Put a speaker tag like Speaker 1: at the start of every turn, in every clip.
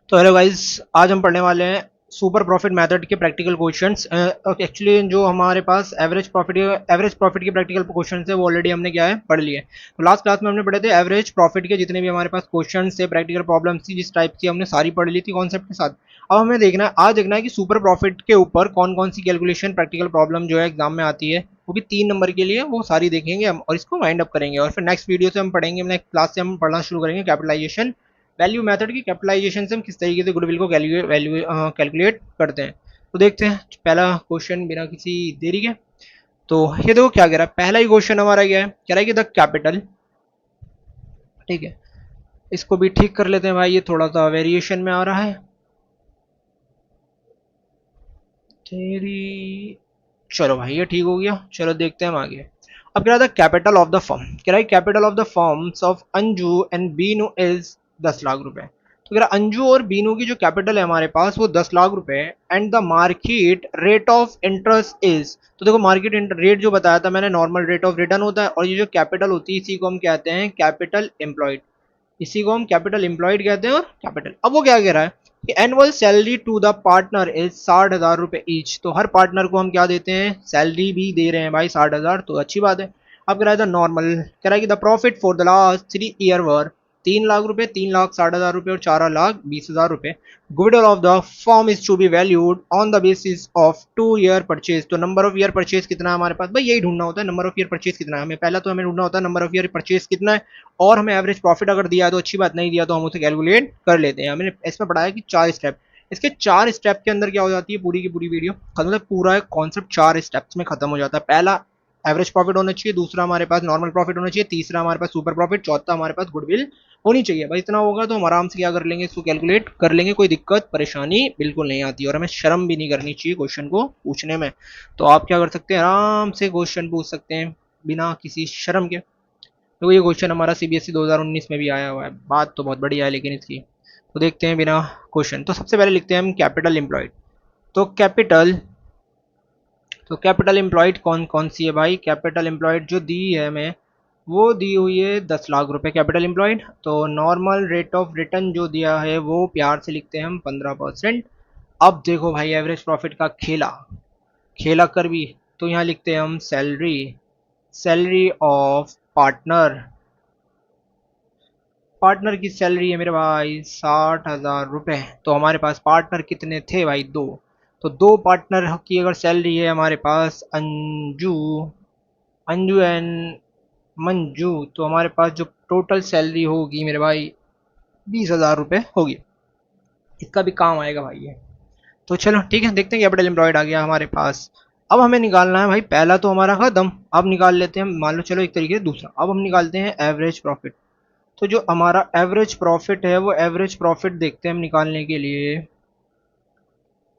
Speaker 1: तो hello guys, आज हम पढ़ने वाले हैं सुपर प्रॉफिट मेथड के प्रैक्टिकल क्वेश्चंस। एक्चुअली जो हमारे पास एवरेज प्रॉफिट के प्रैक्टिकल क्वेश्चंस है वो ऑलरेडी हमने क्या है पढ़ लिए। तो लास्ट क्लास में हमने पढ़े थे एवरेज प्रॉफिट के जितने भी हमारे पास क्वेश्चंस थे, प्रैक्टिकल प्रॉब्लम्स थी जिस टाइप की, हमने सारी पढ़ ली थी कॉन्सेप्ट के साथ। अब हमें देखना है कि सुपर प्रॉफिट के ऊपर कौन कौन सी कैलकुलेशन प्रैक्टिकल प्रॉब्लम जो है एग्जाम में आती है, वो भी 3 नंबर के लिए, वो सारी देखेंगे हम और इसको वाइंड अप करेंगे। और फिर नेक्स्ट वीडियो से हम पढ़ेंगे, नेक्स्ट क्लास से हम पढ़ना शुरू करेंगे कैपिटलाइजेशन वैल्यू मेथड की, कैपिटलाइजेशन से हम किस तरीके से गुडविल को कैलकुलेट करते हैं। तो देखते हैं पहला क्वेश्चन बिना किसी देरी के। तो ये देखो क्या कह रहा है, पहला ही क्वेश्चन हमारा क्या है, कह रहा है कि द कैपिटल, ठीक है, इसको भी ठीक कर लेते हैं भाई, ये थोड़ा सा वेरिएशन में आ रहा है तेरी। चलो भाई ये ठीक हो गया, चलो देखते हैं हम आगे। अब कह रहा था कैपिटल ऑफ द फर्म, कह रहा है capital of the firms of Anju and Binu is 10 lakh रुपए। तो कह रहा अंजू और बीनू की जो कैपिटल है हमारे पास वो 10 लाख रुपए, and the market rate of interest is. तो देखो मार्केट रेट जो बताया था मैंने, नॉर्मल रेट ऑफ रिटर्न होता है, और ये जो कैपिटल होती है इसी को हम कहते हैं कैपिटल एम्प्लॉयड। इसी को हम कैपिटल एम्प्लॉयड कहते हैं। और कैपिटल, अब वो क्या कह रहा है कि annual salary to the partner is 60,000 रुपए ईच। तो हर पार्टनर को हम क्या देते हैं, सैलरी भी दे रहे हैं भाई 60,000, तो अच्छी बात है। अब कह रहा है द नॉर्मल, कह रहा है कि the profit for the last 3 year were 3 lakh रुपए, 3,60,000 रुपए और 4,20,000 रुपए। Goodwill of the firm is to be valued on the basis of 2 year purchase. तो नंबर ऑफ ईयर परचेज कितना है हमारे पास भाई, यही ढूंढना होता है, नंबर ऑफ ईयर परचेज कितना है हमें, पहला तो हमें ढूंढना होता है नंबर ऑफ ईयर परचेज कितना है। और हमें एवरेज प्रॉफिट अगर दिया है तो अच्छी बात, नहीं दिया तो हम उसे कैलकुलेट कर लेते हैं। हमने इसमें पढ़ाया कि 4 स्टेप, इसके 4 स्टेप के अंदर क्या हो जाती है, पूरी की पूरी वीडियो खत्म, मतलब पूरा कॉन्सेप्ट 4 स्टेप्स में खत्म हो जाता है। पहला एवरेज प्रॉफिट होना चाहिए, दूसरा हमारे पास नॉर्मल प्रॉफिट होना चाहिए, तीसरा हमारे पास सुपर प्रॉफिट, चौथा हमारे पास गुडविल होनी चाहिए। भाई इतना होगा तो हम आराम से क्या कर लेंगे, इसको कैलकुलेट कर लेंगे, कोई दिक्कत परेशानी बिल्कुल नहीं आती, और हमें शर्म भी नहीं करनी चाहिए क्वेश्चन को पूछने में। तो आप क्या कर सकते हैं, आराम से क्वेश्चन पूछ सकते हैं बिना किसी शर्म के। तो ये क्वेश्चन हमारा सीबीएसई 2019 में भी आया हुआ है, बात तो बहुत बढ़िया है लेकिन इसकी। तो देखते हैं बिना क्वेश्चन, तो सबसे पहले लिखते हैं हम कैपिटल एम्प्लॉयड। तो कैपिटल एम्प्लॉयड कौन कौन सी है भाई, कैपिटल एम्प्लॉयड जो दी है हमें वो दी हुई है 10 लाख रुपए कैपिटल एम्प्लॉयड। तो नॉर्मल रेट ऑफ रिटर्न जो दिया है वो प्यार से लिखते हैं हम 15%। अब देखो भाई एवरेज प्रॉफिट का खेला, खेला कर भी, तो यहाँ लिखते हैं हम salary, salary of partner. Partner की सैलरी है मेरे भाई 60,000 रुपए। तो हमारे पास पार्टनर कितने थे भाई, दो। तो दो पार्टनर की अगर सैलरी है हमारे पास अंजू, अंजू एंड मंजू, तो हमारे पास जो टोटल सैलरी होगी मेरे भाई 20,000 रुपए होगी। इसका भी काम आएगा भाई ये। तो चलो ठीक है, देखते हैं कैपिटल एम्प्लॉयड आ गया हमारे पास। अब हमें निकालना है भाई, पहला तो हमारा खत्म, अब निकाल लेते हैं, मान लो चलो एक तरीके से दूसरा, अब हम निकालते हैं एवरेज प्रॉफिट। तो जो हमारा एवरेज प्रॉफिट है वो एवरेज प्रॉफिट देखते हैं हम निकालने के लिए,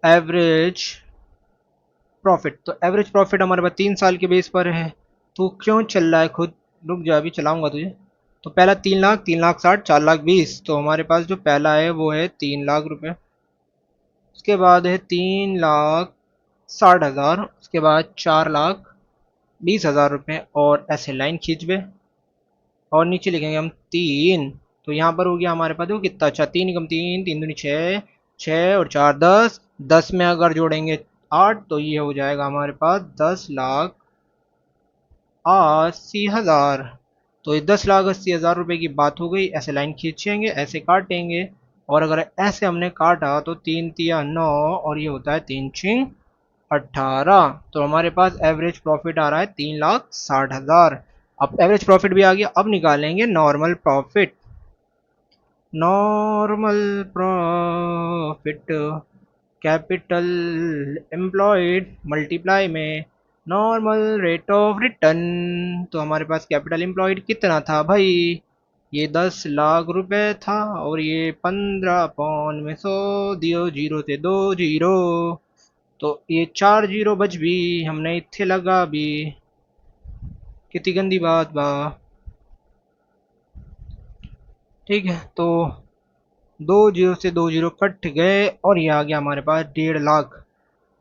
Speaker 1: एवरेज प्रॉफिट। तो एवरेज प्रॉफिट हमारे पास 3 साल के बेस पर है। तो क्यों चल रहा है खुद, रुक जा अभी चलाऊंगा तुझे। तो पहला 3 लाख, 3,60,000, 4,20,000। तो हमारे पास जो पहला है वो है 3 लाख रुपए, उसके बाद है 3,60,000, उसके बाद 4,20,000 रुपए, और ऐसे लाइन खींच बे, और नीचे लिखेंगे हम 3। तो यहाँ पर हो गया हमारे पास, देखो कितना अच्छा, 3 × 3, 3 दूनी 6, 6 और 4 10, 10 में अगर जोड़ेंगे 8, तो ये हो जाएगा हमारे पास 10,80,000। तो ये 10,80,000 रुपए की बात हो गई। ऐसे लाइन खींचेंगे, ऐसे काटेंगे, और अगर ऐसे हमने काटा तो 3 × 3 = 9, और ये होता है 3 × 6 = 18। तो हमारे पास एवरेज प्रॉफिट आ रहा है 3,60,000। अब एवरेज प्रॉफिट भी आ गया, अब निकालेंगे normal profit. Normal profit capital employed multiply में नॉर्मल रेट ऑफ रिटर्न। तो हमारे पास कैपिटल एम्प्लॉयड कितना था भाई, ये 10 लाख रुपए था, और ये 15/100 दियो, जीरो से 2 जीरो, तो ये 4 जीरो बच भी, हमने इत्थे लगा भी, कितनी गंदी बात बा। ठीक है, तो 2 जीरो से 2 जीरो कट गए, और ये आ गया हमारे पास 1.5 लाख।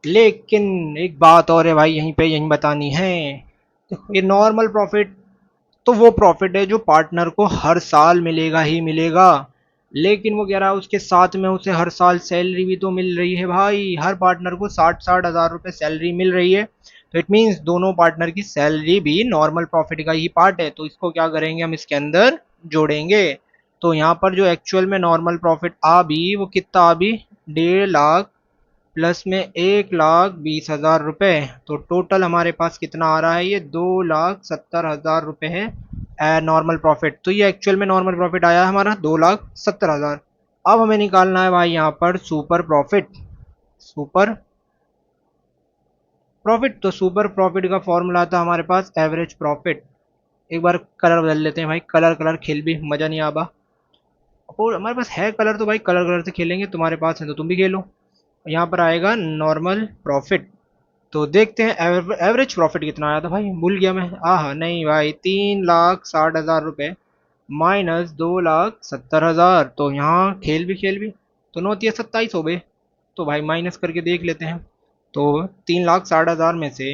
Speaker 1: लेकिन एक बात और है भाई, यहीं पे यहीं बतानी है। देखो ये नॉर्मल प्रॉफिट, तो वो प्रॉफिट है जो पार्टनर को हर साल मिलेगा ही मिलेगा। लेकिन वो कह रहा है उसके साथ में उसे हर साल सैलरी भी तो मिल रही है भाई, हर पार्टनर को 60-60 हज़ार रुपये सैलरी मिल रही है। तो इट मीन्स दोनों पार्टनर की सैलरी भी नॉर्मल प्रॉफिट का ही पार्ट है, तो इसको क्या करेंगे हम इसके अंदर जोड़ेंगे। तो यहाँ पर जो एक्चुअल में नॉर्मल प्रॉफिट आ भी वो कितना आ भी 1.5 लाख प्लस में 1,20,000 रुपये, तो टोटल हमारे पास कितना आ रहा है, ये 2,70,000 रुपये है नॉर्मल प्रॉफिट। तो ये एक्चुअल में नॉर्मल प्रॉफिट आया है हमारा 2,70,000। अब हमें निकालना है भाई यहाँ पर सुपर प्रॉफिट। सुपर प्रॉफिट, तो सुपर प्रॉफिट का फॉर्मूला था हमारे पास एवरेज प्रॉफिट। एक बार कलर बदल लेते हैं भाई, कलर कलर खेल भी मजा नहीं आबा। और हमारे पास है कलर, तो भाई कलर कलर से खेलेंगे, तुम्हारे पास है तो तुम भी खेलो। यहाँ पर आएगा नॉर्मल प्रॉफिट। तो देखते हैं एवरेज प्रॉफिट कितना आया था भाई, भूल गया मैं। आह नहीं भाई, 3,60,000 रुपये माइनस 2,70,000, तो यहाँ खेल भी खेल भी, तो 9 या 27 हो गए। तो भाई माइनस करके देख लेते हैं। तो 3,60,000 में से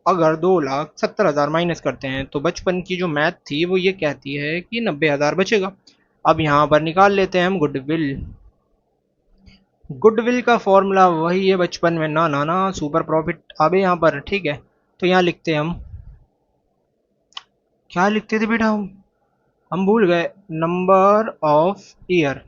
Speaker 1: अगर 2,70,000 माइनस करते हैं तो बचपन की जो मैथ थी वो ये कहती है कि 90,000 बचेगा। अब यहाँ पर निकाल लेते हैं हम गुडविल। गुडविल का फॉर्मूला वही है बचपन में, ना ना ना, सुपर प्रॉफिट अबे यहाँ पर ठीक है। तो यहाँ लिखते हैं हम, क्या लिखते थे बेटा हम भूल गए। Number of year,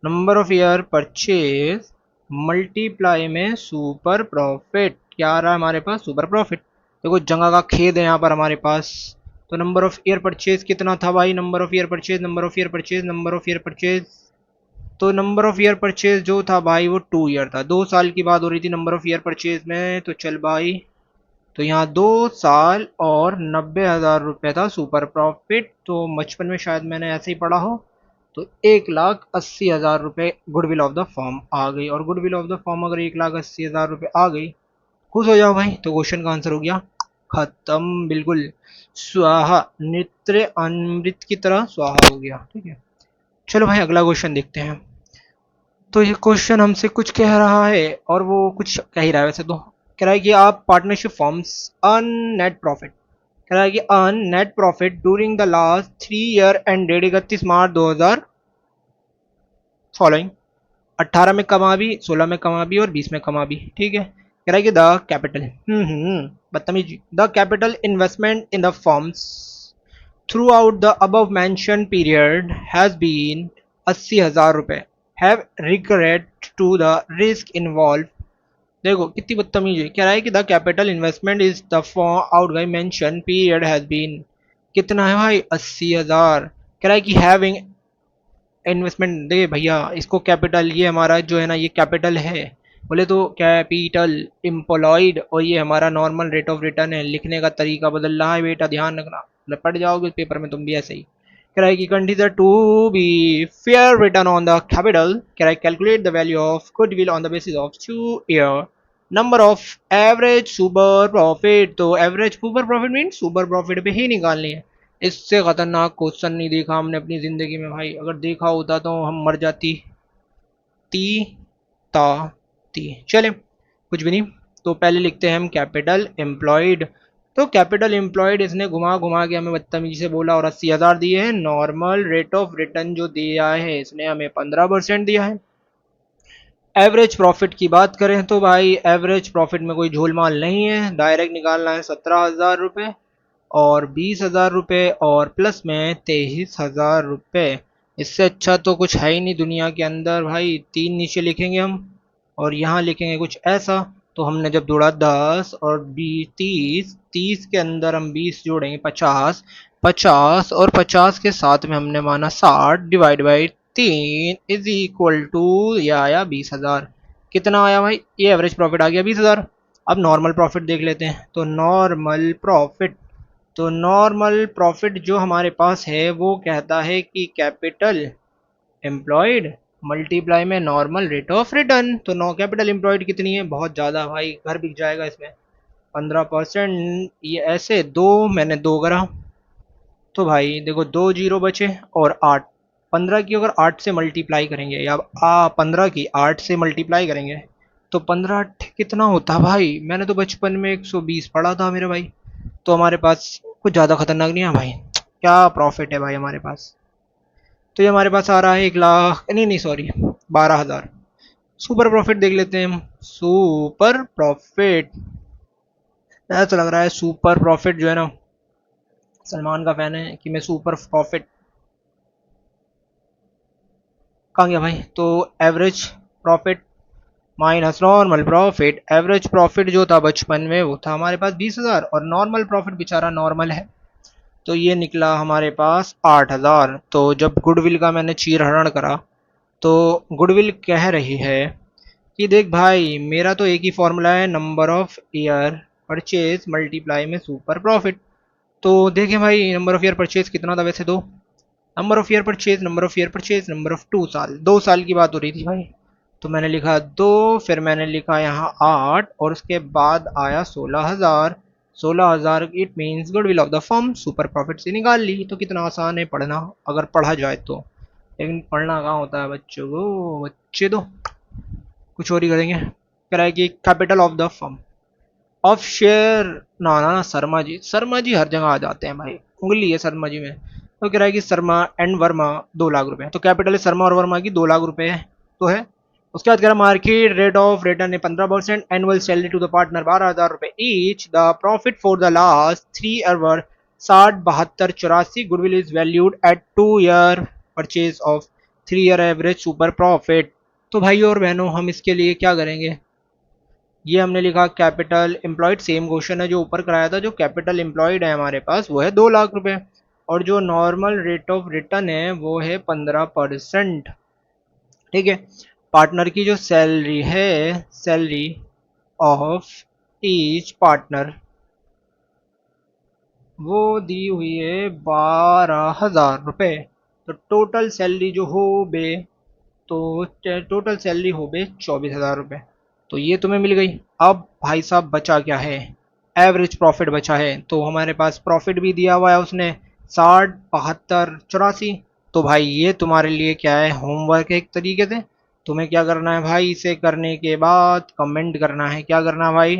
Speaker 1: number of year purchase multiply में सुपर प्रॉफिट, क्या आ रहा है हमारे पास, सुपर प्रॉफिट। देखो जगह का खेद है यहाँ पर हमारे पास। तो नंबर ऑफ ईयर परचेज कितना था भाई, number of year purchase, number of year purchase, number of year purchase. तो नंबर ऑफ ईयर परचेज जो था भाई वो 2 ईयर था, 2 साल की बात हो रही थी नंबर ऑफ ईयर परचेज में। तो चल भाई, तो यहाँ 2 साल और 90,000 रुपये था सुपर प्रॉफिट। तो बचपन में शायद मैंने ऐसे ही पढ़ा हो। तो 1,80,000 रुपये गुडविल ऑफ द फर्म आ गई, और गुडविल ऑफ द फर्म अगर 1,80,000 रुपये आ गई, खुश हो जाओ भाई, तो क्वेश्चन का आंसर हो गया खत्म, बिल्कुल स्वाहा, नित्य अमृत की तरह स्वाहा हो गया। ठीक है, चलो भाई अगला क्वेश्चन देखते हैं। तो ये क्वेश्चन हमसे कुछ कह रहा है, और वो कुछ कह ही रहा है वैसे तो। कह रहा है कि आप partnership forms earn net profit, कह रहा है कि earn net profit during the last 3 year ended 31 March 2000 following. 18 में कमा भी, 16 में कमा भी और 20 में कमा भी। ठीक है, कह रहा है कि द कैपिटल, बदतमीजी, the capital investment in the forms throughout the above mentioned period has been 80,000 रुपये, have regret to the risk involved। देखो कितनी बदतमीजी है, कह रहा है कि the capital investment is the for out गई मेंशन पीरियड हैज बीन, कितना है भाई 80,000। कह रहा है कि हैविंग इन्वेस्टमेंट, देखिए भैया इसको कैपिटल, ये हमारा जो है ना ये कैपिटल है, बोले तो कैपिटल एम्प्लॉयड, और ये हमारा नॉर्मल रेट ऑफ रिटर्न है। लिखने का तरीका बदल रहा है बेटा, ध्यान रखना, मतलब पढ़ जाओगे पेपर में तुम भी ऐसे ही। कह रहा है कि consider to be fair return on the capital, कह रहा है calculate the value of goodwill on the basis of 2 year number of average super profit. तो average super profit mean super profit पे ही निकालनी है। इससे खतरनाक क्वेश्चन नहीं देखा हमने अपनी जिंदगी में भाई, अगर देखा होता तो हम मर जाती ती ता ती। चले कुछ भी नहीं, तो पहले लिखते हैं हम कैपिटल एम्प्लॉयड। तो कैपिटल एम्प्लॉयड इसने घुमा घुमा के हमें बदतमीजी से बोला, और 80,000 दिए हैं। नॉर्मल रेट ऑफ रिटर्न जो दिया है इसने हमें 15% दिया है। एवरेज प्रॉफिट की बात करें तो भाई एवरेज प्रॉफिट में कोई झोलमाल नहीं है, डायरेक्ट निकालना है 17,000 रुपये और 20,000 रुपये और प्लस में 23,000 रुपये। इससे अच्छा तो कुछ है ही नहीं दुनिया के अंदर भाई। 3 नीचे लिखेंगे हम, और यहाँ लिखेंगे कुछ ऐसा। तो हमने जब जोड़ा 10 और 20 30, 30 के अंदर हम 20 जोड़ेंगे 50, 50 और 50 के साथ में हमने माना 60 divide by 3 is equal to, ये आया 20,000। कितना आया भाई, ये एवरेज प्रॉफिट आ गया 20,000। अब नॉर्मल प्रॉफिट देख लेते हैं। तो नॉर्मल प्रॉफिट, तो नॉर्मल प्रॉफिट जो हमारे पास है वो कहता है कि कैपिटल एम्प्लॉयड मल्टीप्लाई में नॉर्मल रेट ऑफ रिटर्न। तो नो कैपिटल एम्प्लॉयड कितनी है, बहुत ज़्यादा भाई, घर बिक जाएगा इसमें 15%। ये ऐसे दो, मैंने दो करा, तो भाई देखो 2 जीरो बचे और 8। 15 की अगर 8 से मल्टीप्लाई करेंगे, या 15 की 8 से मल्टीप्लाई करेंगे तो 15 कितना होता भाई, मैंने तो बचपन में 120 पढ़ा था मेरे भाई। तो हमारे पास कुछ ज़्यादा खतरनाक नहीं है भाई, क्या प्रॉफिट है भाई हमारे पास। तो ये हमारे पास आ रहा है 1 लाख, नहीं नहीं सॉरी, 12,000। सुपर प्रॉफिट देख लेते हैं हम। सुपर प्रॉफिट, ऐसा लग रहा है सुपर प्रॉफिट जो है ना, सलमान का फैन है कि मैं सुपर प्रॉफिट। कहाँ गया भाई? तो average profit minus normal profit, average profit जो था बचपन में वो था हमारे पास 20,000, और नॉर्मल प्रॉफिट बेचारा नॉर्मल है, तो ये निकला हमारे पास 8,000। तो जब गुडविल का मैंने चीर हरण करा, तो गुडविल कह रही है कि देख भाई, मेरा तो एक ही फॉर्मूला है, number of year purchase multiply में सुपर प्रॉफिट। तो देखें भाई, नंबर ऑफ ईयर परचेज कितना था वैसे? दो। Number of year purchase, number of year purchase, number of 2 साल, 2 साल की बात हो रही थी भाई। तो मैंने लिखा दो, फिर मैंने लिखा यहाँ 8, और उसके बाद आया 16,000। 16,000 it means goodwill of the firm super profit से निकाल ली। तो कितना आसान है पढ़ना, अगर पढ़ा जाए तो। लेकिन पढ़ना कहाँ होता है बच्चों को, बच्चे तो कुछ और ही करेंगे। कह रहा है कि capital of the firm of share, ना ना ना, शर्मा जी, शर्मा जी हर जगह आ जाते हैं भाई, उंगली है शर्मा जी में। तो कह रहा है कि शर्मा एंड वर्मा 2 लाख रुपए, तो कैपिटल है शर्मा और वर्मा की 2 लाख रुपए है, तो है। उसके बाद कह रहा मार्केट रेट ऑफ रिटर्न है 15%, annual salary to the partner 12,000 रुपए each, the profit for the last 3 year 60, 72, 84, goodwill is valued at 2 year purchase of 3 year average super profit. तो भाई और बहनों, हम इसके लिए क्या करेंगे? ये हमने लिखा कैपिटल एम्प्लॉयड, सेम क्वेश्चन है जो ऊपर कराया था। जो कैपिटल एम्प्लॉयड है हमारे पास वो है 2 लाख रुपए, और जो नॉर्मल रेट ऑफ रिटर्न है वो है 15%। ठीक है। पार्टनर की जो सैलरी है, सैलरी ऑफ ईच पार्टनर, वो दी हुई है 12,000 रुपए। तो टोटल सैलरी जो हो बे, तो टोटल सैलरी हो बे 24,000 रुपए। तो ये तुम्हें मिल गई। अब भाई साहब बचा क्या है? एवरेज प्रॉफिट बचा है। तो हमारे पास प्रॉफिट भी दिया हुआ है उसने, 60, 72, 84। तो भाई ये तुम्हारे लिए क्या है, होमवर्क है एक तरीके से। तुम्हें क्या करना है भाई, इसे करने के बाद कमेंट करना है। क्या करना है भाई?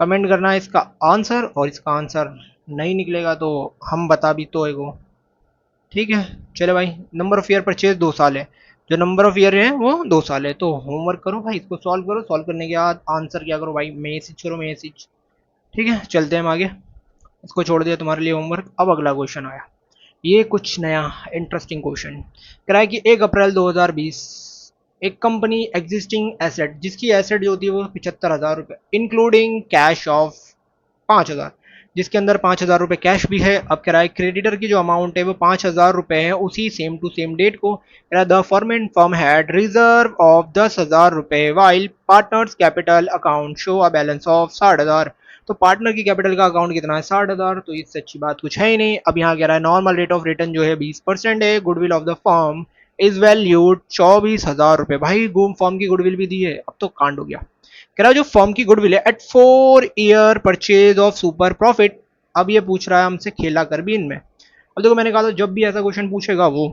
Speaker 1: कमेंट करना है इसका आंसर, और इसका आंसर नहीं निकलेगा तो हम बता भी तो एगो। ठीक है। चलो भाई, नंबर ऑफ ईयर परचेज 2 साल है, जो नंबर ऑफ ईयर है वो 2 साल है। तो होमवर्क करो भाई, इसको सॉल्व करो, सॉल्व करने के बाद आंसर क्या करो भाई, मैसेज करो, मैसेज। ठीक है, चलते हैं हम आगे। इसको छोड़ दिया तुम्हारे लिए होमवर्क। अब अगला क्वेश्चन आया, ये कुछ नया इंटरेस्टिंग क्वेश्चन। कह रहा है कि 1 अप्रैल 2020, एक कंपनी एग्जिस्टिंग एसेट, जिसकी एसेट जो होती है वो 75,000 रुपये, इंक्लूडिंग कैश ऑफ 5,000, जिसके अंदर 5,000 रुपये कैश भी है। अब कह रहा है क्रेडिटर की जो अमाउंट है वो 5,000 रुपये है, उसी सेम टू सेम डेट को। कह रहा है the firm had reserve of 10,000 रुपये, while partners capital account show a balance of 60,000। तो पार्टनर की कैपिटल का अकाउंट कितना है? 60,000। तो इससे अच्छी बात कुछ है ही नहीं। अब यहाँ कह रहा है नॉर्मल रेट ऑफ रिटर्न जो है 20% है, goodwill of the firm is valued 24,000 रुपये। भाई गुम फर्म की गुडविल भी दी है, अब तो कांड हो गया। कह रहा है जो फर्म की गुडविल है at 4 year purchase of super profit. अब ये पूछ रहा है हमसे खेला कर भी इनमें। अब देखो, मैंने कहा था जब भी ऐसा क्वेश्चन पूछेगा वो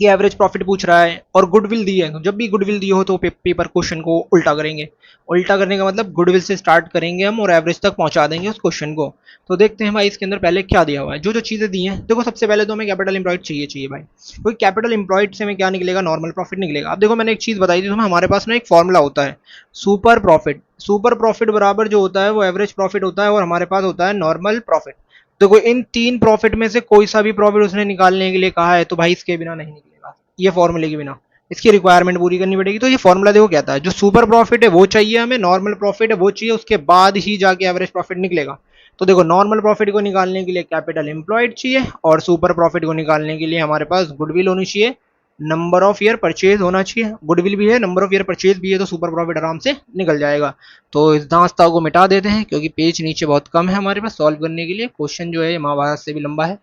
Speaker 1: कि एवरेज प्रॉफिट पूछ रहा है और गुडविल दी है, तो जब भी गुडविल दी हो तो पेपर क्वेश्चन को उल्टा करेंगे। उल्टा करने का मतलब गुडविल से स्टार्ट करेंगे हम और एवरेज तक पहुंचा देंगे उस क्वेश्चन को। तो देखते हैं भाई इसके अंदर पहले क्या दिया हुआ है। जो जो चीजें दी हैं, देखो सबसे पहले तो हमें कैपिटल एम्प्लॉयड चाहिए भाई, क्योंकि कैपिटल एम्प्लॉयड से हमें क्या निकलेगा? नॉर्मल प्रॉफिट निकलेगा। अब देखो मैंने एक चीज बताई थी तुम्हें, हमारे पास ना एक फॉर्मूला होता है सुपर प्रॉफिट। सुपर प्रॉफिट बराबर जो होता है वो एवरेज प्रॉफिट होता है, और हमारे पास होता है नॉर्मल प्रॉफिट। देखो इन तीन प्रॉफिट में से कोई सा भी प्रॉफिट उसने निकालने के लिए कहा है, तो भाई इसके बिना नहीं निकलेगा, ये फॉर्मूले के बिना। इसकी रिक्वायरमेंट पूरी करनी पड़ेगी। तो ये फॉर्मूला देखो क्या था, जो सुपर प्रॉफिट है वो चाहिए हमें, नॉर्मल प्रॉफिट है वो चाहिए, उसके बाद ही जाके एवरेज प्रॉफिट निकलेगा। तो देखो नॉर्मल प्रॉफिट को निकालने के लिए कैपिटल एम्प्लॉयड चाहिए, और सुपर प्रॉफिट को निकालने के लिए हमारे पास गुडविल होनी चाहिए, नंबर ऑफ ईयर परचेज होना चाहिए। गुडविल भी है, नंबर ऑफ ईयर परचेज भी है, तो सुपर प्रॉफिट आराम से निकल जाएगा। तो इस दांस्ता को मिटा देते हैं, क्योंकि पेज नीचे बहुत कम है हमारे पास सॉल्व करने के लिए। क्वेश्चन जो है महाभारत से भी लंबा है।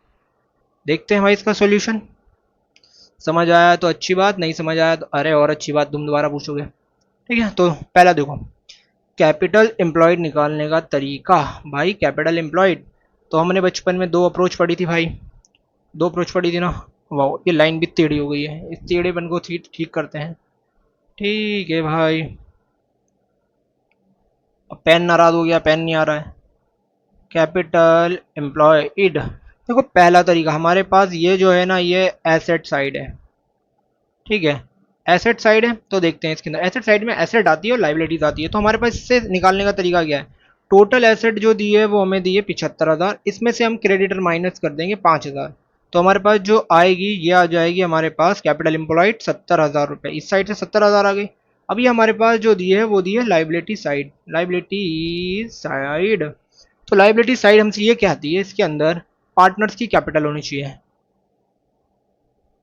Speaker 1: देखते हैं भाई इसका सोल्यूशन। समझ आया तो अच्छी बात, नहीं समझ आया तो अरे और अच्छी बात, तुम दोबारा पूछोगे। ठीक है। तो पहला देखो, कैपिटल एम्प्लॉयड निकालने का तरीका। भाई कैपिटल एम्प्लॉयड तो हमने बचपन में दो अप्रोच पढ़ी थी भाई, दो अप्रोच पढ़ी थी ना। वाह, ये लाइन भी टेढ़ी हो गई है, इस टेढ़ेपन को ठीक ठीक करते हैं। ठीक है भाई। अब पेन नाराज हो गया, पेन नहीं आ रहा है। कैपिटल एम्प्लॉयड, देखो पहला तरीका हमारे पास ये जो है ना, ये एसेट साइड है, ठीक है। एसेट साइड है तो देखते हैं इसके अंदर एसेट साइड में एसेट आती है और लाइबिलिटीज आती है। तो हमारे पास इससे निकालने का तरीका क्या है, टोटल एसेट जो दी है वो हमें दी है 75,000, इसमें से हम क्रेडिटर माइनस कर देंगे 5,000। तो हमारे पास जो आएगी ये आ जाएगी हमारे पास कैपिटल एम्प्लॉयड 70,000 रुपये, इस साइड से 70,000 आ गई। अभी हमारे पास जो दी है वो दी है लाइबिलिटी साइड, लाइबिलिटी साइड। तो लाइबिलिटी साइड हमसे ये कहती है इसके अंदर पार्टनर्स की कैपिटल होनी चाहिए,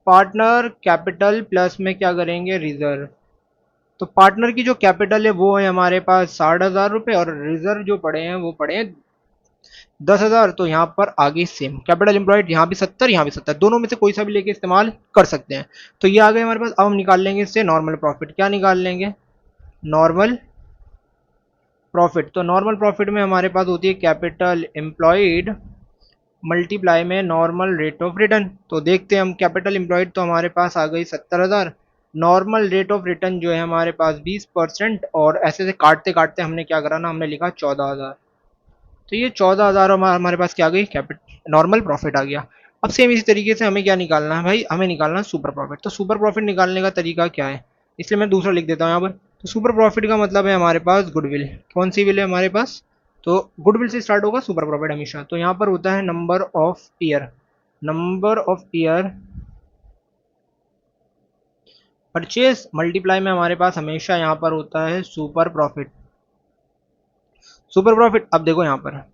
Speaker 1: पार्टनर कैपिटल प्लस में क्या करेंगे रिजर्व। तो पार्टनर की जो कैपिटल है वो है हमारे पास 60,000 रुपये और रिजर्व जो पड़े हैं वो पड़े हैं 10,000। तो यहाँ पर आगे सेम कैपिटल एम्प्लॉयड, यहाँ भी 70 यहाँ भी 70, दोनों में से कोई सा भी लेके इस्तेमाल कर सकते हैं। तो ये आ गए हमारे पास। अब हम निकाल लेंगे इससे नॉर्मल प्रॉफिट। क्या निकाल लेंगे, नॉर्मल प्रॉफिट। तो नॉर्मल प्रॉफिट में हमारे पास होती है कैपिटल एम्प्लॉयड मल्टीप्लाई में नॉर्मल रेट ऑफ रिटर्न। तो देखते हैं हम, कैपिटल एम्प्लॉयड तो हमारे पास आ गई 70,000, नॉर्मल रेट ऑफ रिटर्न जो है हमारे पास 20%, और ऐसे से काटते काटते हमने क्या करा ना, हमने लिखा 14,000। तो ये 14,000 हमारे पास क्या आ गई, कैपिटल नॉर्मल प्रॉफिट आ गया। अब सेम इसी तरीके से हमें क्या निकालना है भाई, हमें निकालना है सुपर प्रॉफिट। तो सुपर प्रॉफिट निकालने का तरीका क्या है, इसलिए मैं दूसरा लिख देता हूँ यहाँ पर। तो सुपर प्रॉफिट का मतलब है हमारे पास गुडविल। कौन सी विल है हमारे पास, तो गुडविल से स्टार्ट होगा सुपर प्रॉफिट हमेशा। तो यहाँ पर होता है number of year, number of year purchase multiply में हमारे पास हमेशा यहाँ पर होता है सुपर प्रॉफिट। सुपर प्रॉफिट, अब देखो यहाँ पर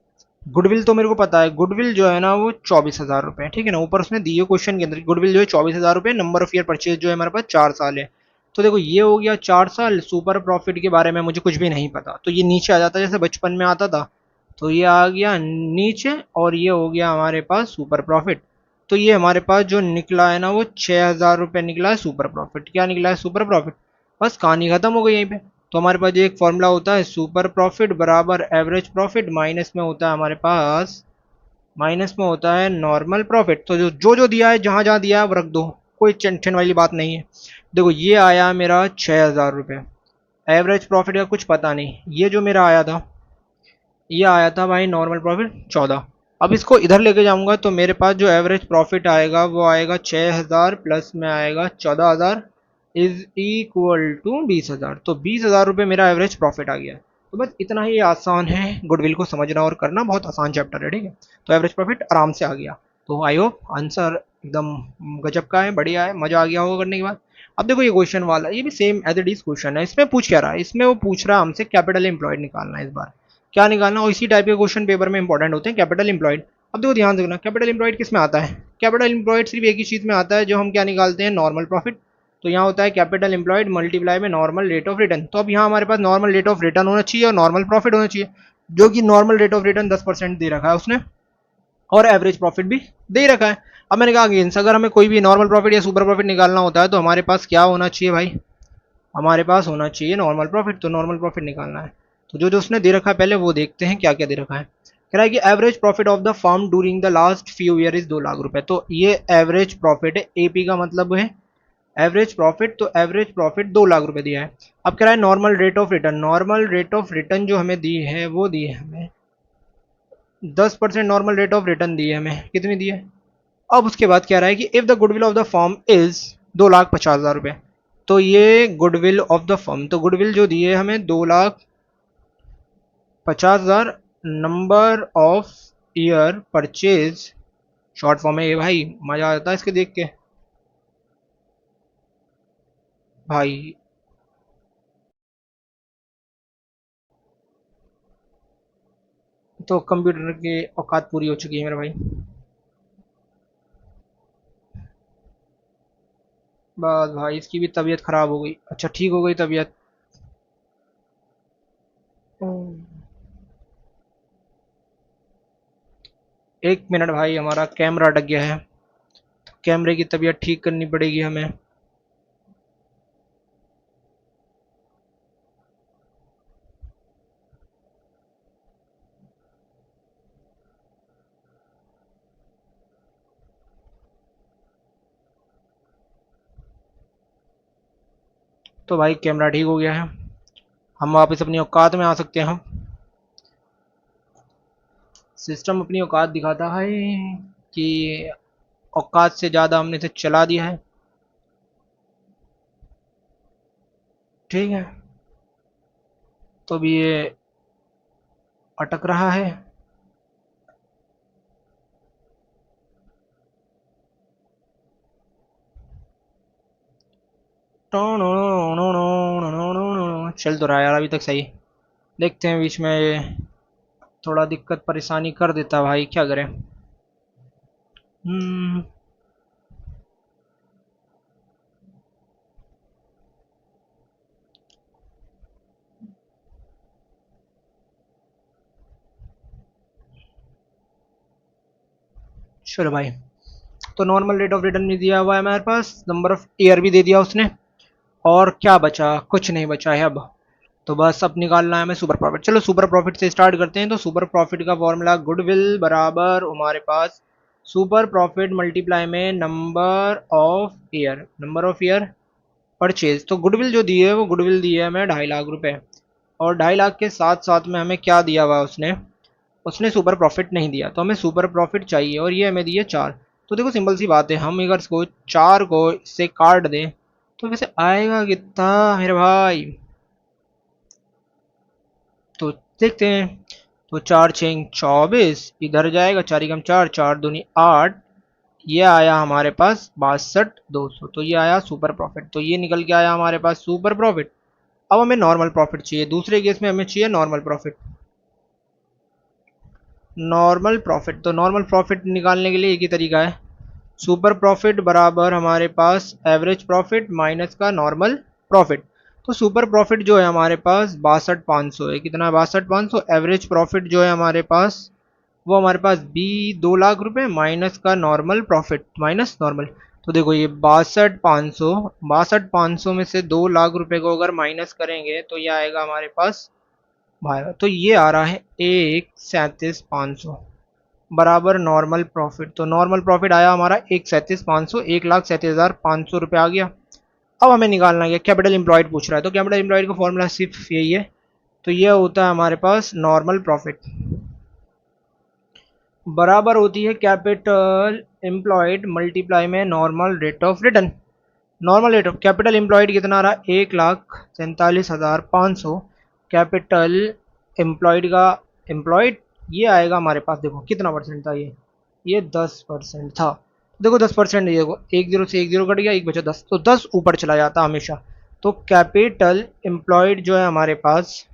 Speaker 1: गुडविल तो मेरे को पता है, गुडविल जो है ना वो 24,000 रुपये, ठीक है ना। ऊपर उसने दिए क्वेश्चन के अंदर गुडविल जो है 24,000 रुपये, नंबर ऑफ ईयर परचेज जो है हमारे पास 4 साल है। तो देखो ये हो गया 4 साल। सुपर प्रॉफिट के बारे में मुझे कुछ भी नहीं पता, तो ये नीचे आ जाता है जैसे बचपन में आता था। तो ये आ गया नीचे और ये हो गया हमारे पास सुपर प्रॉफिट। तो ये हमारे पास जो निकला है ना वो 6,000 रुपये निकला है सुपर प्रॉफिट। क्या निकला है, सुपर प्रॉफिट। बस कहानी खत्म हो गई यहीं पे। तो हमारे पास एक फॉर्मूला होता है सुपर प्रॉफिट बराबर एवरेज प्रॉफिट, माइनस में होता है हमारे पास, माइनस में होता है नॉर्मल प्रॉफिट। तो जो दिया है जहां जहां दिया है वो रख दो, कोई टेंशन वाली बात नहीं है। देखो ये आया मेरा 6,000 रुपये, एवरेज प्रॉफिट का कुछ पता नहीं। ये जो मेरा आया था, ये आया था भाई नॉर्मल प्रॉफिट 14। अब इसको इधर लेके जाऊंगा तो मेरे पास जो एवरेज प्रॉफिट आएगा वो आएगा 6,000 प्लस में आएगा 14,000 इज इक्वल टू 20,000। तो 20,000 रुपये मेरा एवरेज प्रॉफिट आ गया। तो बस इतना ही आसान है गुडविल को समझना और करना, बहुत आसान चैप्टर है, ठीक है। तो एवरेज प्रॉफिट आराम से आ गया। तो आई होप आंसर एकदम गजब का है, बढ़िया है, मजा आ गया होगा करने के बाद। अब देखो ये क्वेश्चन वाला, ये भी same as it is question है। इसमें पूछ क्या रहा है, इसमें वो पूछ रहा है हमसे कैपिटल एम्प्लॉयड निकालना है इस बार। क्या निकालना, और इसी टाइप के क्वेश्चन पेपर में इंपॉर्टेंट होते हैं कैपिटल एम्प्लॉयड। अब देखो ध्यान रखना, कैपिटल एम्प्लॉयड किस में आता है, कैपिटल एम्प्लॉयड सिर्फ एक ही चीज़ में आता है जो हम क्या निकालते हैं, नॉर्मल प्रॉफिट। तो यहाँ होता है कैपिटल एम्प्लॉयड मल्टीप्लाई में नॉर्मल रेट ऑफ रिटर्न। तो अब यहाँ हमारे पास नॉर्मल रेट ऑफ रिटर्न होना चाहिए और नॉर्मल प्रॉफिट होना चाहिए, जो कि नॉर्मल रेट ऑफ रिटर्न 10% दे रखा है उसने, और एवरेज प्रॉफिट भी दे रखा है। अब मैंने कहा अगेंस्ट अगर हमें कोई भी नॉर्मल प्रॉफिट या सुपर प्रॉफिट निकालना होता है तो हमारे पास क्या होना चाहिए भाई, हमारे पास होना चाहिए नॉर्मल प्रॉफिट। तो नॉर्मल प्रॉफिट निकालना है, तो जो जो उसने दे रखा है पहले वो देखते हैं क्या क्या दे रखा है। कह रहा है कि average profit of the firm during the last few year is 2 lakh रुपए। तो ये एवरेज प्रॉफिट है, एपी का मतलब है एवरेज प्रॉफिट। तो एवरेज प्रॉफिट 2 लाख रुपए दिया है। अब कह रहा है normal rate of return, normal rate of return जो हमें दी है वो दी है हमें 10% normal rate of return the है हमें, कितनी दी है। अब उसके बाद कह रहा है कि if the goodwill of the firm is 2,50,000 रुपये। तो ये गुडविल ऑफ द फर्म, तो गुडविल जो दी है हमें 2,50,000, number of year purchase short form है ये भाई, मजा आता है इसके देख के भाई। तो कंप्यूटर की औकात पूरी हो चुकी है मेरे भाई। बस भाई इसकी भी तबीयत खराब हो गई, अच्छा ठीक हो गई तबीयत। 1 मिनट भाई, हमारा कैमरा अटक गया है, कैमरे की तबीयत ठीक करनी पड़ेगी हमें। तो भाई कैमरा ठीक हो गया है, हम वापस अपनी औकात में आ सकते हैं। सिस्टम अपनी औकात दिखाता है। कि औकात से ज़्यादा हमने इसे चला दिया है। ठीक है, तो अभी ये अटक रहा है। चल तो रहा है यार अभी तक सही। देखते हैं बीच में ये थोड़ा दिक्कत परेशानी कर देता है भाई, क्या करें। हम्म। चलो भाई, तो नॉर्मल रेट ऑफ रिटर्न भी दिया हुआ है हमारे पास, नंबर ऑफ ईयर भी दे दिया उसने, और क्या बचा, कुछ नहीं बचा है अब। तो बस अब निकालना है हमें सुपर प्रॉफिट। चलो सुपर प्रॉफिट से स्टार्ट करते हैं। तो सुपर प्रॉफिट का फॉर्मूला गुडविल बराबर हमारे पास सुपर प्रॉफिट मल्टीप्लाई में number of year, number of year purchase. तो गुडविल जो दी है वो गुडविल दी है हमें 2.5 लाख रुपए, और 2.5 लाख के साथ साथ में हमें क्या दिया हुआ उसने, उसने सुपर प्रॉफिट नहीं दिया, तो हमें सुपर प्रॉफिट चाहिए, और ये हमें दिए 4। तो देखो सिंपल सी बात है, हम अगर इसको 4 को इससे काट दें तो वैसे आएगा कितना मेरे भाई, तो देखते हैं। तो 4×6 = 24, इधर जाएगा 4×4, 4×2 = 8, ये आया हमारे पास 62,200। तो ये आया सुपर प्रॉफिट, तो ये निकल के आया हमारे पास सुपर प्रॉफिट। अब हमें नॉर्मल प्रॉफिट चाहिए, दूसरे केस में हमें चाहिए नॉर्मल प्रॉफिट। नॉर्मल प्रॉफिट, तो नॉर्मल प्रॉफिट निकालने के लिए एक ही तरीका है, सुपर प्रॉफिट बराबर हमारे पास एवरेज प्रॉफिट माइनस का नॉर्मल प्रॉफिट। तो सुपर प्रॉफिट जो है हमारे पास 62,500 है, कितना 62,500। एवरेज प्रॉफिट जो है हमारे पास वो हमारे पास बी 2 लाख रुपए माइनस का नॉर्मल प्रॉफिट माइनस नॉर्मल। तो देखो ये 62,500 में से 2 लाख रुपए को अगर माइनस करेंगे तो ये आएगा हमारे पास भाई, तो ये आ रहा है 1,37,500 बराबर नॉर्मल प्रॉफिट। तो नॉर्मल प्रॉफिट आया हमारा 1,37,500, 1,37,500 रुपये आ गया। अब हमें निकालना है कैपिटल एम्प्लॉयड पूछ रहा है, तो कैपिटल एम्प्लॉयड का फॉर्मूला सिर्फ यही है। तो ये होता है हमारे पास नॉर्मल प्रॉफिट बराबर होती है कैपिटल एम्प्लॉयड मल्टीप्लाई में normal rate of return. Normal rate of capital employed कितना आ रहा है, 1,47,500। कैपिटल एम्प्लॉयड का एम्प्लॉयड ये आएगा हमारे पास, देखो कितना परसेंट था ये 10% था। देखो 10%, ये देखो 1 0 से 1 0 कट गया, एक बचा 10, तो 10 ऊपर चला जाता हमेशा। तो कैपिटल एम्प्लॉयड जो है हमारे पास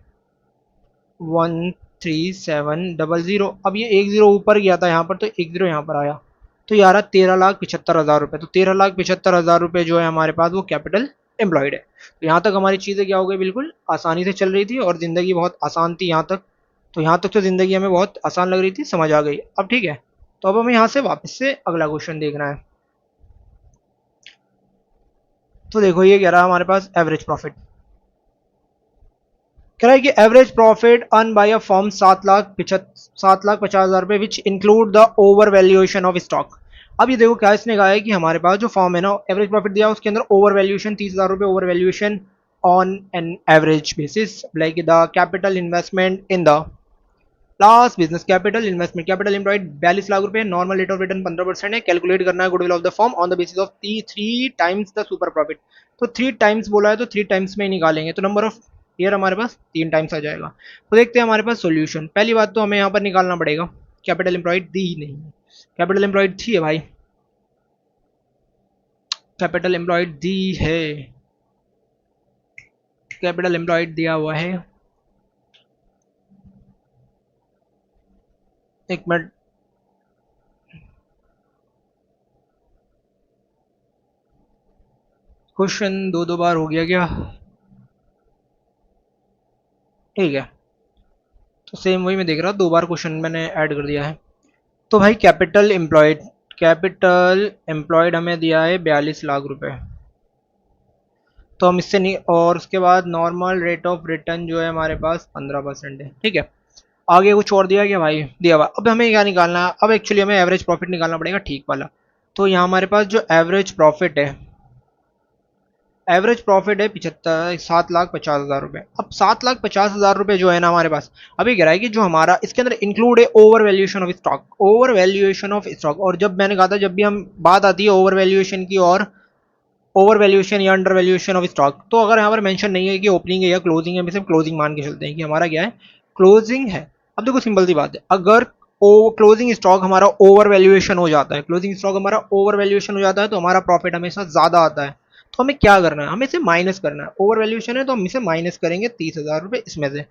Speaker 1: 13700। अब ये 1 0 ऊपर गया था यहाँ पर, तो 1 0 यहाँ पर आया, तो ये आ रहा 13,75,000 रुपये। तो 13,75,000 रुपये जो है हमारे पास वो कैपिटल एम्प्लॉयड है। तो यहाँ तक हमारी चीज़ें क्या हो गई, बिल्कुल आसानी से चल रही थी और ज़िंदगी बहुत आसान थी यहाँ तक। तो यहाँ तक तो ज़िंदगी हमें बहुत आसान लग रही थी, समझ आ गई अब, ठीक है। तो अब हमें यहाँ से वापस से अगला क्वेश्चन देखना है। तो देखो ये कह रहा है हमारे पास एवरेज प्रॉफिट, कह रहा है कि average profit earn by a firm 7,50,000 रुपए which include the over valuation of stock. अब ये देखो क्या इसने कहा है कि हमारे पास जो फॉर्म है ना, एवरेज प्रॉफिट दिया उसके अंदर ओवर वैल्यूएशन 30,000 रुपए over valuation on an average basis, like the capital investment in the last business capital investment, capital employed 42 lakh रुपए, नॉर्मल रेट ऑफ रिटर्न 15% है, कैलकुलेट करना है goodwill of the firm on the basis of 3 times the super profit. तो 3 times बोला है तो 3 times में ही निकालेंगे, तो नंबर ऑफ ईयर हमारे पास 3 टाइम्स आ जाएगा। तो देखते हैं हमारे पास सोल्यूशन। पहली बात तो हमें यहाँ पर निकालना पड़ेगा, कैपिटल एम्प्लॉयड दी ही नहीं है, कैपिटल एम्प्लॉयड थी है भाई, कैपिटल एम्प्लॉयड दी है, कैपिटल एम्प्लॉयड दिया हुआ है। एक मिनट, क्वेश्चन दो दो बार हो गया क्या, ठीक है। तो सेम वही मैं देख रहा, 2 बार क्वेश्चन मैंने ऐड कर दिया है। तो भाई कैपिटल एम्प्लॉयड हमें दिया है 42 लाख रुपए, तो हम इससे नहीं, और उसके बाद नॉर्मल रेट ऑफ रिटर्न जो है हमारे पास 15% है, ठीक है। आगे कुछ और दिया क्या भाई, दिया हुआ। अब हमें क्या निकालना है, अब एक्चुअली हमें एवरेज प्रॉफिट निकालना पड़ेगा ठीक वाला। तो यहाँ हमारे पास जो एवरेज प्रॉफिट है, एवरेज प्रॉफिट है 75 7,50,000 रुपये। अब 7,50,000 रुपये जो है ना हमारे पास, अभी कह रहा है कि जो हमारा इसके अंदर इंक्लूड है over valuation of stock, over valuation of stock. और जब मैंने कहा था जब भी हम बात आती है ओवर वैल्यूएशन की और ओवर वैल्यूएशन या अंडर वैल्यूएशन ऑफ स्टॉक, तो अगर यहाँ पर मेंशन नहीं है कि ओपनिंग है या क्लोजिंग है, हम सिर्फ क्लोजिंग मान के चलते हैं कि हमारा क्या है, क्लोजिंग है। अब देखो सिंपल सी बात है, अगर क्लोजिंग स्टॉक हमारा ओवर वैल्यूएशन हो जाता है, क्लोजिंग स्टॉक हमारा ओवर वैल्यूएशन हो जाता है, तो हमारा प्रॉफिट हमेशा ज्यादा आता है। तो हमें क्या करना है, हमें इसे माइनस करना है। ओवर वैल्यूएशन है तो हम इसे माइनस करेंगे 30,000 रुपये इसमें से।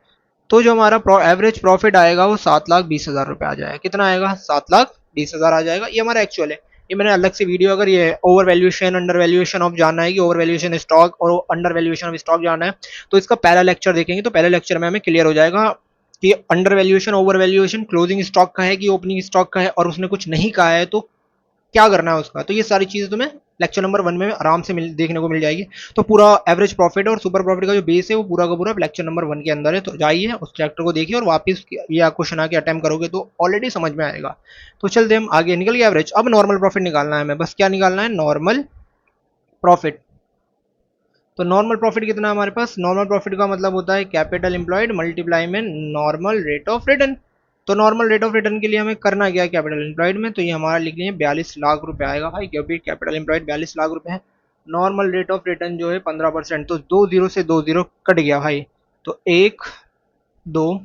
Speaker 1: तो जो हमारा एवरेज प्रॉफिट आएगा वो 7,20,000 रुपये आ जाएगा। कितना आएगा, 7,20,000 आ जाएगा। ये हमारा एक्चुअल है। ये मैंने अलग से वीडियो, अगर ये over valuation under valuation of जानना है कि ओवर वैल्यूएशन स्टॉक और अंडर वैल्यूएशन ऑफ स्टॉक जानना है, तो इसका पहला लेक्चर देखेंगे तो पहले लेक्चर में हमें क्लियर हो जाएगा कि under valuation over valuation closing stock का है कि ओपनिंग स्टॉक का है, और उसने कुछ नहीं कहा है तो क्या करना है उसका। तो ये सारी चीजें तुम्हें लेक्चर नंबर 1 में आराम से देखने को मिल जाएगी। तो पूरा एवरेज प्रॉफिट और सुपर प्रॉफिट का जो बेस है वो पूरा का पूरा लेक्चर नंबर 1 के अंदर है। तो जाइए उस चैप्टर को देखिए और वापस ये क्वेश्चन आके अटेम्प्ट करोगे तो ऑलरेडी समझ में आएगा। तो चलते हम आगे, निकल गया एवरेज। अब नॉर्मल प्रॉफिट निकालना है हमें, बस क्या निकालना है, नॉर्मल प्रॉफिट। तो नॉर्मल प्रॉफिट कितना है हमारे पास, नॉर्मल प्रॉफिट का मतलब होता है कैपिटल एम्प्लॉयड मल्टीप्लाई में नॉर्मल रेट ऑफ रिटर्न। तो नॉर्मल रेट ऑफ रिटर्न के लिए हमें करना क्या है कैपिटल एम्प्लॉयड में, तो ये हमारा लिख लेंगे 42 लाख रुपए आएगा भाई, क्योंकि कैपिटल एम्प्लॉयड 42 लाख रुपए है। नॉर्मल रेट ऑफ रिटर्न जो है 15%, तो 2 जीरो से 2 जीरो कट गया भाई, तो 1 2,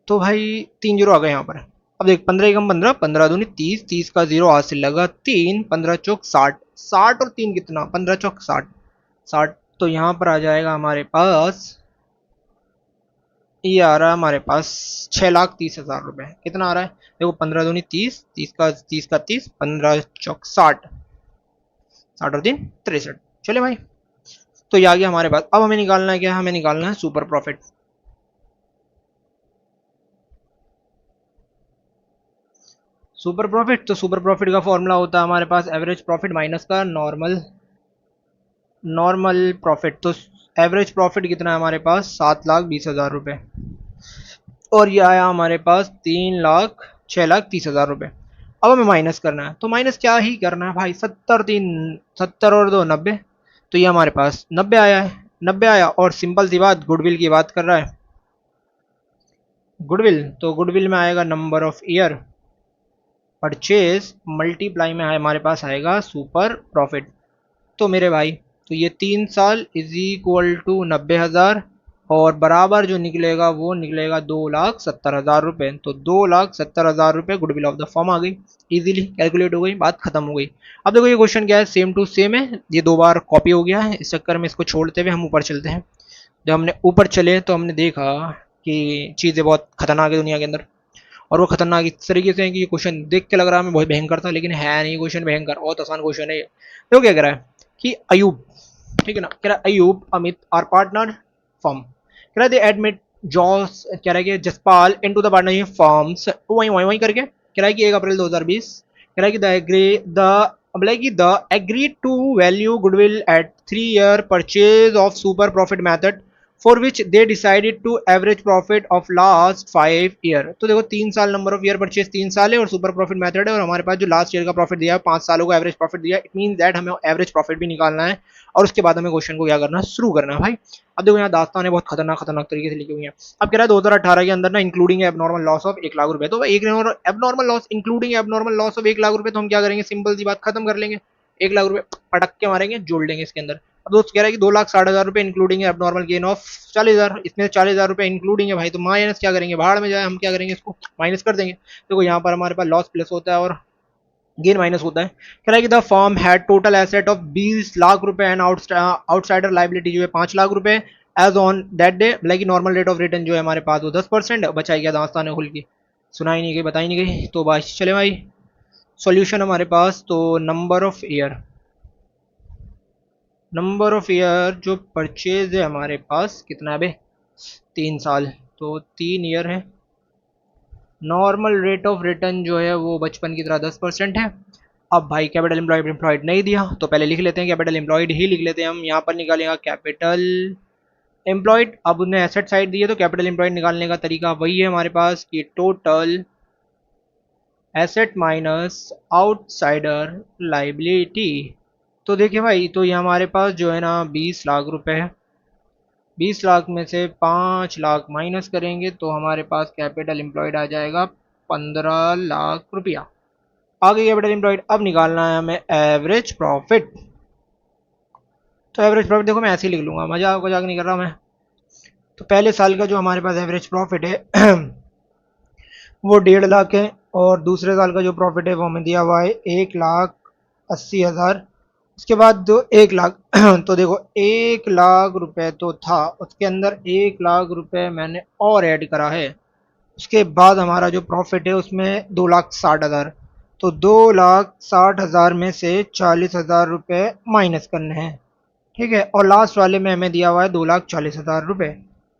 Speaker 1: तो भाई 3 जीरो आ गए यहाँ पर। अब देख 15 एकम 15, 15 दूनी 30, 30 का जीरो हाथ से लगा 3, 15 चौक 60, 60 और 3 कितना, 15 चौक 60, 60। तो यहाँ पर आ जाएगा हमारे पास, ये आ रहा है हमारे पास 6,30,000 रुपये। कितना आ रहा है, देखो 15 दूनी 30, 30 का 30, 15 चौक 60, 60 और 3 63। चले भाई, तो ये आ गया हमारे पास। अब हमें निकालना है क्या, हमें निकालना है सुपर प्रॉफिट। सुपर प्रॉफिट, तो सुपर प्रॉफिट का फॉर्मूला होता है हमारे पास एवरेज प्रॉफिट माइनस का नॉर्मल नॉर्मल प्रॉफिट। तो एवरेज प्रॉफिट कितना है हमारे पास, 7,20,000 रुपये, और ये आया हमारे पास 6,30,000 रुपये। अब हमें माइनस करना है, तो माइनस क्या ही करना है भाई, 70 और 2 90, तो ये हमारे पास 90 आया है, 90 आया। और सिंपल सी बात, गुडविल की बात कर रहा है, गुडविल, तो गुडविल में आएगा number of year purchase multiply में है हमारे पास आएगा सुपर प्रॉफिट। तो मेरे भाई, तो ये 3 साल इज इक्वल टू 90,000, और बराबर जो निकलेगा वो निकलेगा 2,70,000 रुपये। तो 2,70,000 रुपये गुडविल ऑफ द फर्म आ गई, इजीली कैलकुलेट हो गई, बात खत्म हो गई। अब देखो ये क्वेश्चन क्या है, सेम टू सेम है, ये 2 बार कॉपी हो गया है, इस चक्कर में इसको छोड़ते हुए हम ऊपर चलते हैं। जब हमने ऊपर चले तो हमने देखा कि चीज़ें बहुत खतरनाक है दुनिया के अंदर, और वो खतरनाक इस तरीके से है कि ये क्वेश्चन देख के लग रहा है हमें बहुत भयंकर था, लेकिन है नहीं क्वेश्चन भयंकर, बहुत आसान क्वेश्चन है ये। तो क्या कह रहा है कि अयूब, ठीक है ना, कह रहा है Ayub Amit are partner firm, कह रहा है दे एडमिट जॉस, कह रहा है कि Jaspal into the partnership firms, वहीं वहीं वहीं करके कह रहा है कि 1 अप्रैल 2020, कह रहा है कि the agree to value goodwill at 3 year purchase of super profit method for which they decided to average profit of last 5 year। तो देखो 3 साल, नंबर ऑफ ईयर परचेज 3 साल है, और सुपर प्रॉफिट मेथड है, और हमारे पास जो लास्ट ईयर का प्रॉफिट दिया है 5 सालों का एवरेज प्रॉफिट दिया है। इट मीन दैट हमें एवरेज प्रॉफिट भी निकालना है, और उसके बाद हमें क्वेश्चन को क्या करना है, शुरू करना है भाई। अब देखो यहाँ दास्तान है बहुत खतरनाक खतरनाक तरीके से लिखी हुई है। अब कह रहा है 2018 के अंदर ना including abnormal loss of 1 lakh रुपए, तो एक abnormal loss including abnormal loss of 1 lakh रुपए, तो हम क्या करेंगे, सिंपल सी बात खत्म कर लेंगे, 1 लाख रुपए पटक के मारेंगे, जोड़ लेंगे इसके अंदर। अब दोस्त कह रहा है कि 2,60,000 रुपए इंक्लूडिंग है एबनॉर्मल गेन ऑफ 40,000, इसमें 40,000 रुपए इंक्लूडिंग है भाई, तो माइनस क्या करेंगे, भाड़ में जाए, हम क्या करेंगे, इसको माइनस कर देंगे। देखो यहाँ पर हमारे पास लॉस प्लस होता है और गेन माइनस होता है। कह रहा है कि the firm had total asset of 20 lakh रुपए एंड आउटसाइडर लाइबिलिटी जो है 5 लाख रुपए as on that day, like normal rate of return जो है हमारे पास वो 10%। बचाई गया दास्तान है खुल की, सुनाई नहीं गई, बताई नहीं गई, तो बस चले भाई सॉल्यूशन हमारे पास। तो नंबर ऑफ ईयर जो परचेज है हमारे पास कितना है बे, 3 साल, तो 3 ईयर है। नॉर्मल रेट ऑफ रिटर्न जो है वो बचपन की तरह 10% है। अब भाई कैपिटल एम्प्लॉयड एम्प्लॉयड नहीं दिया, तो पहले लिख लेते हैं कैपिटल एम्प्लॉयड ही लिख लेते हैं हम। यहाँ पर निकालेगा कैपिटल एम्प्लॉयड, अब उन्हें एसेट साइड दी है तो कैपिटल एम्प्लॉयड निकालने का तरीका वही है हमारे पास कि total asset minus outsider liability, तो देखिए भाई, तो ये हमारे पास जो है ना 20 लाख रुपए है। 20 लाख में से 5 लाख माइनस करेंगे तो हमारे पास कैपिटल एम्प्लॉयड आ जाएगा 15 लाख रुपया। आगे कैपिटल एम्प्लॉयड, अब निकालना है हमें एवरेज प्रॉफिट। तो एवरेज प्रॉफिट देखो मैं ऐसे ही लिख लूंगा, मजाक मजाक नहीं कर रहा मैं। तो पहले साल का जो हमारे पास एवरेज प्रॉफिट है वो 1.5 लाख है, और दूसरे साल का जो प्रॉफिट है वो हमें दिया हुआ है 1,80,000। उसके बाद जो 1 लाख तो देखो 1 लाख रुपए तो था, उसके अंदर 1 लाख रुपए मैंने और ऐड करा है। उसके बाद हमारा जो प्रॉफिट है उसमें 2,60,000। तो 2,60,000 में से 40,000 रुपये माइनस करने हैं। ठीक है, और लास्ट वाले में हमें दिया हुआ है 2,40,000 रुपये।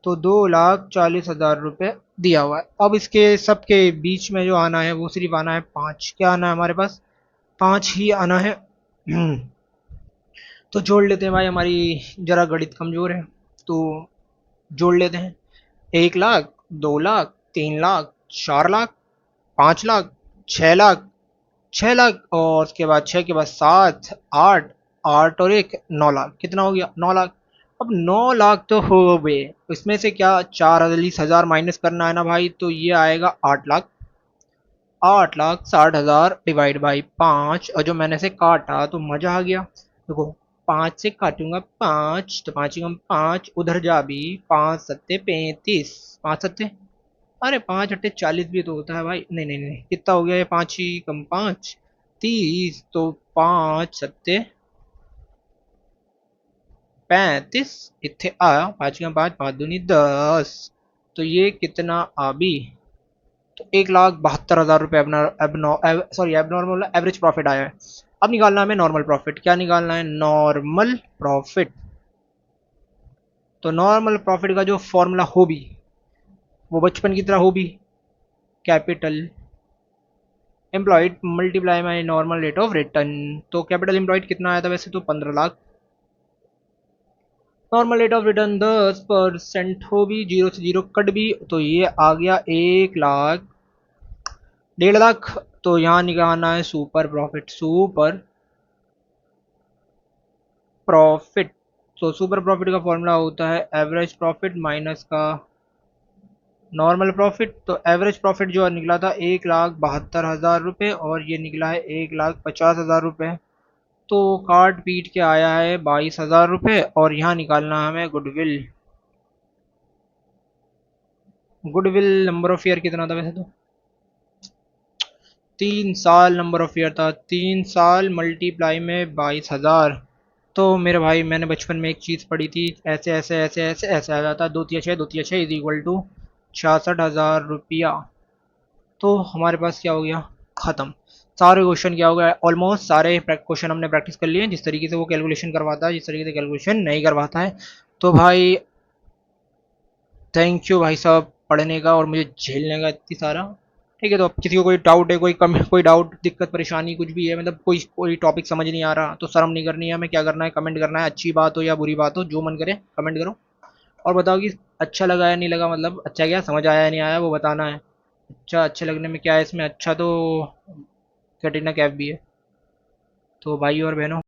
Speaker 1: तो 2,40,000 रुपये दिया हुआ है। अब इसके सबके बीच में जो आना है वो सिर्फ आना है 5। क्या आना है हमारे पास? 5 ही आना है। तो जोड़ लेते हैं भाई, हमारी जरा गणित कमजोर है, तो जोड़ लेते हैं। 1 लाख, 2 लाख, 3 लाख, 4 लाख, 5 लाख, 6 लाख, 6 लाख, और उसके बाद 6 के बाद 7, 8, 8 और 1, 9 लाख। कितना हो गया? 9 लाख। अब 9 लाख तो हो गए, इसमें से क्या 40,000 माइनस करना है ना भाई, तो ये आएगा 8 लाख। 8,60,000 डिवाइड बाई 5, और जो मैंने से काटा तो मजा आ गया। देखो 5 से काटूंगा 5, तो 5 कम 5 उधर जा भी, 5 सत्ते 35, 5 सत्ते, अरे 5 अट्ठे 40 भी तो होता है भाई। नहीं नहीं नहीं, कितना हो गया ये? 5 ही कम 5, 30। तो 5 सत्ते 35, इतने आया 5 कम 5, 5 दूनी 10। तो ये कितना आ भी? तो 1,72,000 रुपये सॉरी एबनॉर्मल एवरेज प्रॉफिट आया है। अब निकालना है हमें नॉर्मल प्रॉफिट। क्या निकालना है? Normal profit. तो नॉर्मल प्रॉफिट का जो फॉर्मूला हो भी, वो बचपन की तरह हो भी, capital employed multiply my normal rate of return. तो कैपिटल एम्प्लॉयड कितना आया था वैसे? तो 15 lakh. Normal rate of return 10% हो भी, जीरो से जीरो कट भी, तो ये आ गया 1 लाख। 1.5 लाख। तो यहाँ निकालना है सुपर प्रॉफिट। सुपर प्रॉफिट, तो सुपर प्रॉफिट का फॉर्मूला होता है एवरेज प्रॉफिट माइनस का नॉर्मल प्रॉफिट। तो एवरेज प्रॉफिट जो निकला था 1,72,000 रुपये, और ये निकला है 1,50,000 रुपये। तो काट पीट के आया है 22,000 रुपये। और यहाँ निकालना है हमें goodwill. Goodwill number of year कितना था वैसे? तो 3 साल नंबर ऑफ ईयर था। 3 साल मल्टीप्लाई में 22,000। तो मेरे भाई मैंने बचपन में एक चीज़ पढ़ी थी, ऐसे ऐसे ऐसे ऐसे ऐसे आ जाता है, 2 तिया 6, 2 तिया 6 इज इक्वल टू 66,000 रुपया। तो हमारे पास क्या हो गया? ख़त्म। सारे क्वेश्चन क्या हो गया? ऑलमोस्ट सारे क्वेश्चन हमने प्रैक्टिस कर लिए हैं, जिस तरीके से वो कैलकुलेशन करवाता है, जिस तरीके से कैलकुलेशन नहीं करवाता है। तो भाई थैंक यू भाई साहब पढ़ने का और मुझे झेलने का इतनी सारा। ठीक है, तो अब किसी को कोई डाउट है, कोई डाउट दिक्कत परेशानी कुछ भी है, मतलब कोई कोई टॉपिक समझ नहीं आ रहा, तो शर्म नहीं करनी है, हमें क्या करना है? कमेंट करना है। अच्छी बात हो या बुरी बात हो, जो मन करे कमेंट करो, और बताओ कि अच्छा लगा या नहीं लगा, मतलब अच्छा क्या समझ आया या नहीं आया वो बताना है। अच्छा, अच्छे लगने में क्या है इसमें? अच्छा तो कैटरीना कैफ भी है। तो भाई और बहनों,